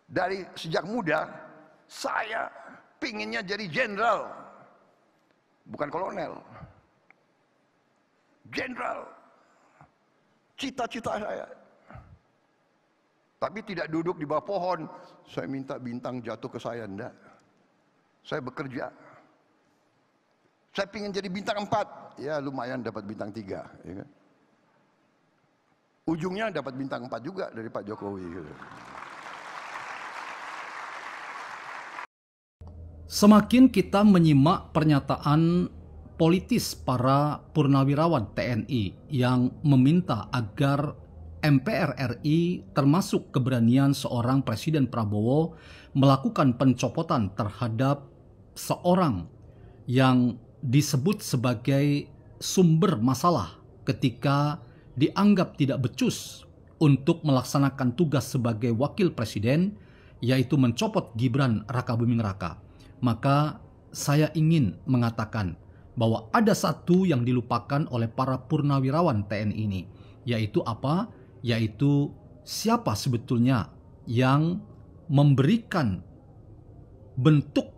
Dari sejak muda, saya pinginnya jadi jenderal, bukan kolonel. Jenderal, cita-cita saya. Tapi tidak duduk di bawah pohon, saya minta bintang jatuh ke saya, enggak. Saya bekerja. Saya ingin jadi bintang 4, ya lumayan dapat bintang 3. Ya kan? Ujungnya dapat bintang 4 juga dari Pak Jokowi. Gitu. Semakin kita menyimak pernyataan politis para purnawirawan TNI yang meminta agar MPR RI termasuk keberanian seorang Presiden Prabowo melakukan pencopotan terhadap seorang yang disebut sebagai sumber masalah ketika dianggap tidak becus untuk melaksanakan tugas sebagai wakil presiden, yaitu mencopot Gibran Rakabuming Raka. Maka saya ingin mengatakan bahwa ada satu yang dilupakan oleh para purnawirawan TNI ini, yaitu apa? Yaitu siapa sebetulnya yang memberikan bentuk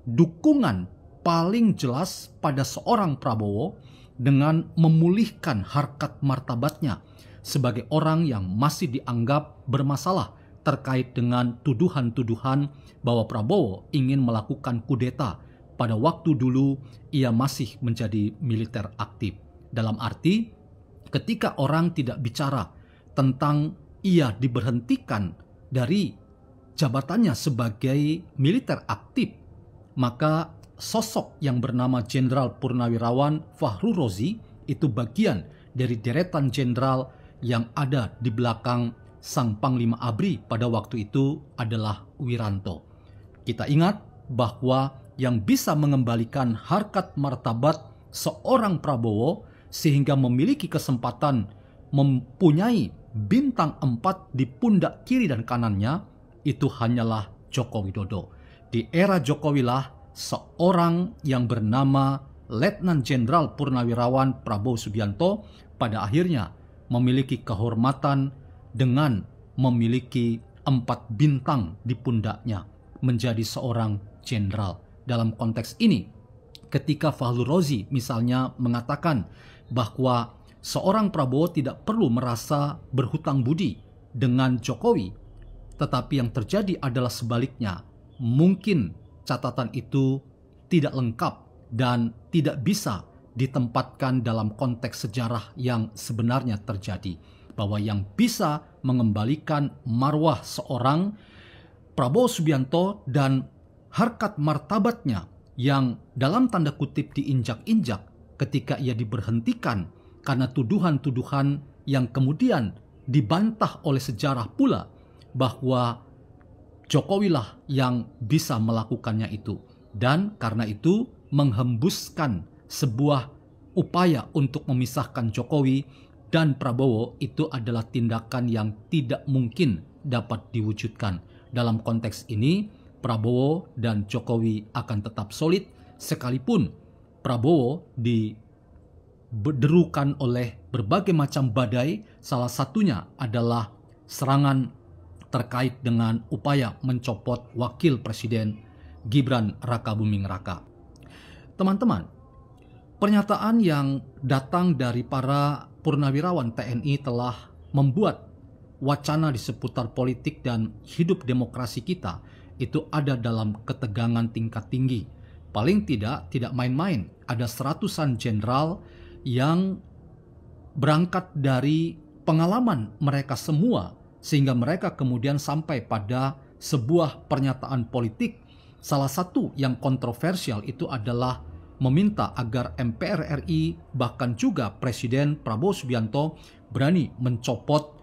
dukungan paling jelas pada seorang Prabowo dengan memulihkan harkat martabatnya sebagai orang yang masih dianggap bermasalah terkait dengan tuduhan-tuduhan bahwa Prabowo ingin melakukan kudeta pada waktu dulu ia masih menjadi militer aktif. Dalam arti ketika orang tidak bicara tentang ia diberhentikan dari jabatannya sebagai militer aktif, maka sosok yang bernama Jenderal Purnawirawan Fahru Rozi itu bagian dari deretan jenderal yang ada di belakang sang Panglima ABRI pada waktu itu adalah Wiranto. Kita ingat bahwa yang bisa mengembalikan harkat martabat seorang Prabowo sehingga memiliki kesempatan mempunyai bintang 4 di pundak kiri dan kanannya itu hanyalah Joko Widodo. Di era Jokowi lah seorang yang bernama Letnan Jenderal Purnawirawan Prabowo Subianto pada akhirnya memiliki kehormatan dengan memiliki 4 bintang di pundaknya menjadi seorang jenderal. Dalam konteks ini, ketika Fahru Rozi misalnya mengatakan bahwa seorang Prabowo tidak perlu merasa berhutang budi dengan Jokowi, tetapi yang terjadi adalah sebaliknya. Mungkin catatan itu tidak lengkap dan tidak bisa ditempatkan dalam konteks sejarah yang sebenarnya terjadi. Bahwa yang bisa mengembalikan marwah seorang Prabowo Subianto dan harkat martabatnya yang dalam tanda kutip diinjak-injak ketika ia diberhentikan karena tuduhan-tuduhan yang kemudian dibantah oleh sejarah pula bahwa Jokowilah yang bisa melakukannya itu. Dan karena itu menghembuskan sebuah upaya untuk memisahkan Jokowi dan Prabowo itu adalah tindakan yang tidak mungkin dapat diwujudkan. Dalam konteks ini, Prabowo dan Jokowi akan tetap solid sekalipun Prabowo diderukan oleh berbagai macam badai, salah satunya adalah serangan terkait dengan upaya mencopot wakil presiden Gibran Rakabuming Raka. Teman-teman, pernyataan yang datang dari para purnawirawan TNI telah membuat wacana di seputar politik dan hidup demokrasi kita itu ada dalam ketegangan tingkat tinggi. Paling tidak main-main. Ada seratusan jenderal yang berangkat dari pengalaman mereka semua sehingga mereka kemudian sampai pada sebuah pernyataan politik. Salah satu yang kontroversial itu adalah meminta agar MPR RI bahkan juga Presiden Prabowo Subianto berani mencopot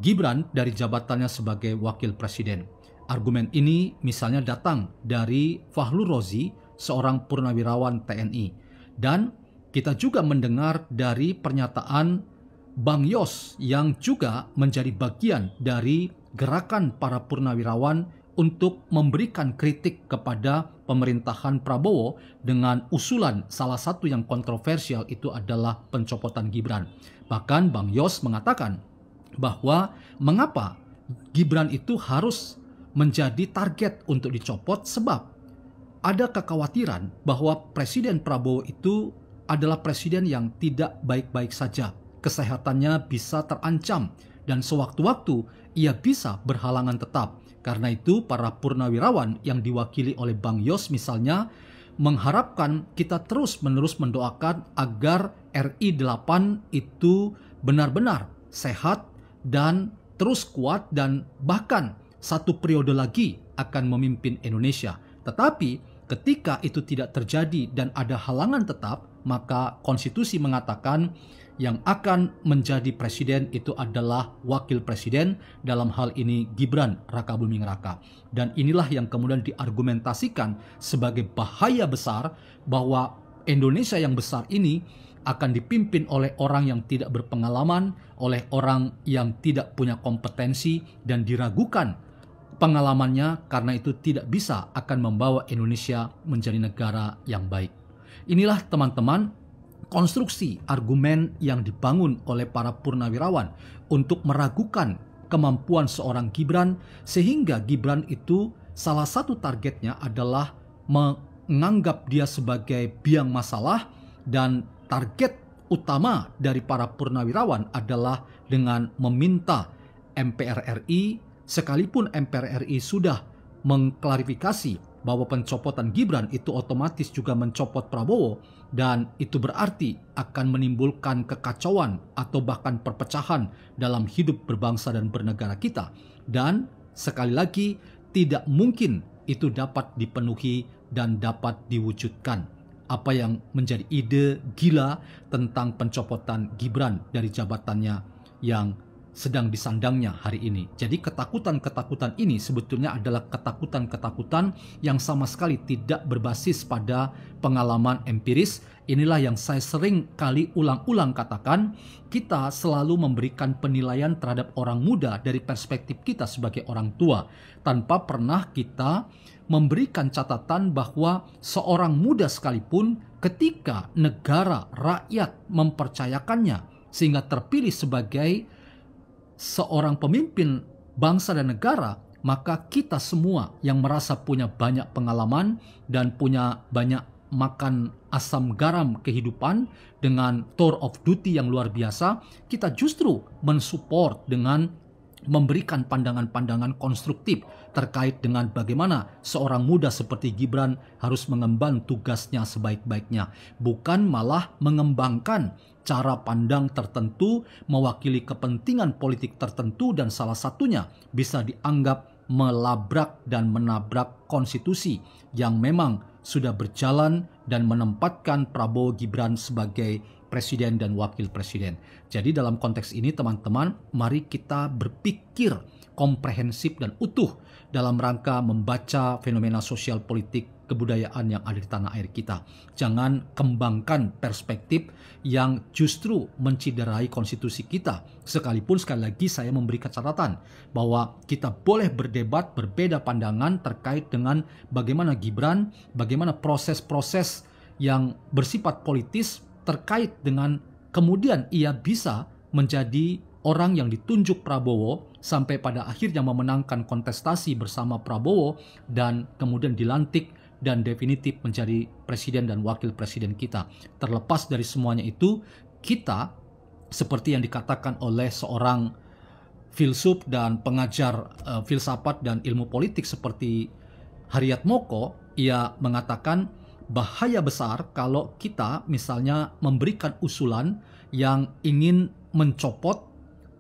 Gibran dari jabatannya sebagai wakil presiden. Argumen ini misalnya datang dari Fahru Rozi, seorang purnawirawan TNI. Dan kita juga mendengar dari pernyataan Bang Yos yang juga menjadi bagian dari gerakan para purnawirawan untuk memberikan kritik kepada pemerintahan Prabowo dengan usulan salah satu yang kontroversial itu adalah pencopotan Gibran. Bahkan Bang Yos mengatakan bahwa mengapa Gibran itu harus menjadi target untuk dicopot sebab ada kekhawatiran bahwa Presiden Prabowo itu adalah presiden yang tidak baik-baik saja. Kesehatannya bisa terancam dan sewaktu-waktu ia bisa berhalangan tetap. Karena itu para purnawirawan yang diwakili oleh Bang Yos misalnya mengharapkan kita terus-menerus mendoakan agar RI 8 itu benar-benar sehat dan terus kuat dan bahkan satu periode lagi akan memimpin Indonesia. Tetapi ketika itu tidak terjadi dan ada halangan tetap, maka konstitusi mengatakan yang akan menjadi presiden itu adalah wakil presiden, dalam hal ini Gibran Rakabuming Raka. Dan inilah yang kemudian diargumentasikan sebagai bahaya besar bahwa Indonesia yang besar ini akan dipimpin oleh orang yang tidak berpengalaman, oleh orang yang tidak punya kompetensi dan diragukan pengalamannya, karena itu tidak bisa akan membawa Indonesia menjadi negara yang baik. Inilah teman-teman konstruksi argumen yang dibangun oleh para purnawirawan untuk meragukan kemampuan seorang Gibran, sehingga Gibran itu salah satu targetnya adalah menganggap dia sebagai biang masalah, dan target utama dari para purnawirawan adalah dengan meminta MPR RI, sekalipun MPR RI sudah mengklarifikasi bahwa pencopotan Gibran itu otomatis juga mencopot Prabowo, dan itu berarti akan menimbulkan kekacauan atau bahkan perpecahan dalam hidup berbangsa dan bernegara kita. Dan sekali lagi tidak mungkin itu dapat dipenuhi dan dapat diwujudkan. Apa yang menjadi ide gila tentang pencopotan Gibran dari jabatannya yang sedang disandangnya hari ini. Jadi ketakutan-ketakutan ini sebetulnya adalah ketakutan-ketakutan yang sama sekali tidak berbasis pada pengalaman empiris. Inilah yang saya sering kali ulang-ulang katakan, kita selalu memberikan penilaian terhadap orang muda dari perspektif kita sebagai orang tua, tanpa pernah kita memberikan catatan bahwa seorang muda sekalipun ketika negara, rakyat mempercayakannya sehingga terpilih sebagai seorang pemimpin bangsa dan negara, maka kita semua yang merasa punya banyak pengalaman dan punya banyak makan asam garam kehidupan dengan tour of duty yang luar biasa, kita justru mensupport dengan memberikan pandangan-pandangan konstruktif terkait dengan bagaimana seorang muda seperti Gibran harus mengemban tugasnya sebaik-baiknya, bukan malah mengembangkan cara pandang tertentu mewakili kepentingan politik tertentu, dan salah satunya bisa dianggap melabrak dan menabrak konstitusi yang memang sudah berjalan dan menempatkan Prabowo Gibran sebagai presiden dan wakil presiden. Jadi dalam konteks ini teman-teman, mari kita berpikir komprehensif dan utuh dalam rangka membaca fenomena sosial politik kebudayaan yang ada di tanah air kita. Jangan kembangkan perspektif yang justru menciderai konstitusi kita. Sekalipun sekali lagi saya memberikan catatan bahwa kita boleh berdebat, berbeda pandangan terkait dengan bagaimana Gibran, bagaimana proses-proses yang bersifat politis terkait dengan kemudian ia bisa menjadi orang yang ditunjuk Prabowo sampai pada akhirnya memenangkan kontestasi bersama Prabowo dan kemudian dilantik dan definitif menjadi presiden dan wakil presiden kita. Terlepas dari semuanya itu, kita seperti yang dikatakan oleh seorang filsuf dan pengajar filsafat dan ilmu politik seperti Haryat Moko, ia mengatakan bahaya besar kalau kita misalnya memberikan usulan yang ingin mencopot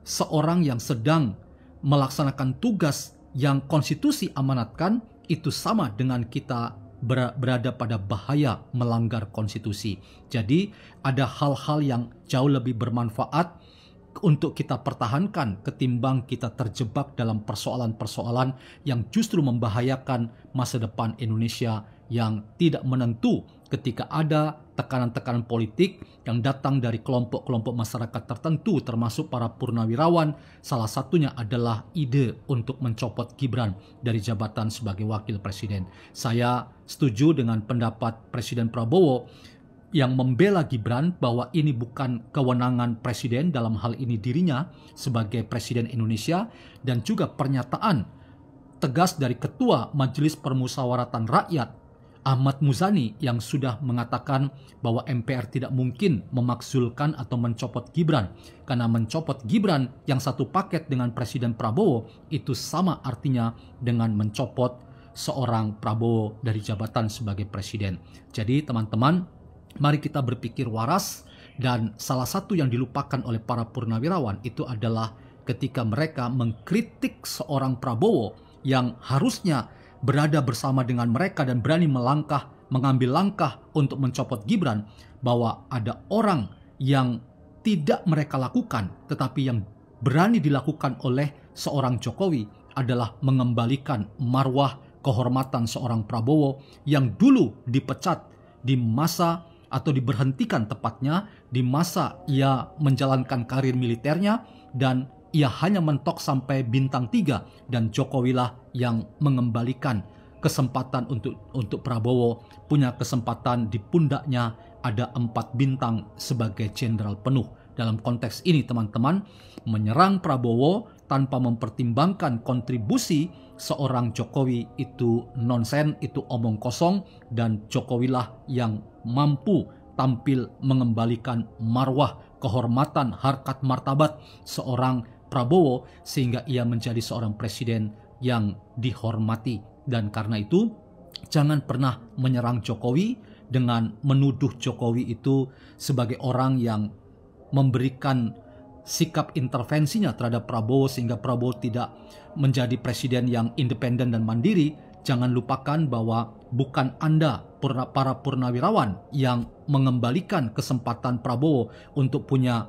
seorang yang sedang melaksanakan tugas yang konstitusi amanatkan, itu sama dengan kita berada pada bahaya melanggar konstitusi. Jadi ada hal-hal yang jauh lebih bermanfaat untuk kita pertahankan ketimbang kita terjebak dalam persoalan-persoalan yang justru membahayakan masa depan Indonesia yang tidak menentu ketika ada tekanan-tekanan politik yang datang dari kelompok-kelompok masyarakat tertentu termasuk para purnawirawan. Salah satunya adalah ide untuk mencopot Gibran dari jabatan sebagai wakil presiden. Saya setuju dengan pendapat Presiden Prabowo yang membela Gibran bahwa ini bukan kewenangan presiden, dalam hal ini dirinya sebagai presiden Indonesia, dan juga pernyataan tegas dari Ketua Majelis Permusyawaratan Rakyat Ahmad Muzani yang sudah mengatakan bahwa MPR tidak mungkin memakzulkan atau mencopot Gibran, karena mencopot Gibran yang satu paket dengan Presiden Prabowo itu sama artinya dengan mencopot seorang Prabowo dari jabatan sebagai presiden. Jadi teman-teman, mari kita berpikir waras, dan salah satu yang dilupakan oleh para purnawirawan itu adalah ketika mereka mengkritik seorang Prabowo yang harusnya berada bersama dengan mereka dan berani mengambil langkah untuk mencopot Gibran, bahwa ada orang yang tidak mereka lakukan tetapi yang berani dilakukan oleh seorang Jokowi adalah mengembalikan marwah kehormatan seorang Prabowo yang dulu dipecat di masa atau diberhentikan tepatnya di masa ia menjalankan karir militernya, dan ia hanya mentok sampai bintang 3, dan Jokowilah yang mengembalikan kesempatan untuk Prabowo punya kesempatan di pundaknya ada 4 bintang sebagai jenderal penuh. Dalam konteks ini teman-teman, menyerang Prabowo tanpa mempertimbangkan kontribusi seorang Jokowi itu nonsen, itu omong kosong, dan Jokowilah yang mampu tampil mengembalikan marwah, kehormatan, harkat martabat seorang Prabowo sehingga ia menjadi seorang presiden yang dihormati. Dan karena itu jangan pernah menyerang Jokowi dengan menuduh Jokowi itu sebagai orang yang memberikan sikap intervensinya terhadap Prabowo sehingga Prabowo tidak menjadi presiden yang independen dan mandiri. Jangan lupakan bahwa bukan Anda para purnawirawan yang mengembalikan kesempatan Prabowo untuk punya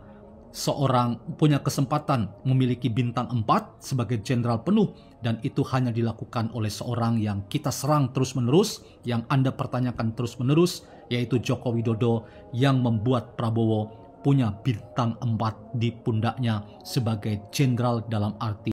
kesempatan memiliki bintang 4 sebagai jenderal penuh, dan itu hanya dilakukan oleh seorang yang kita serang terus-menerus, yang Anda pertanyakan terus-menerus, yaitu Joko Widodo yang membuat Prabowo punya bintang 4 di pundaknya sebagai jenderal dalam arti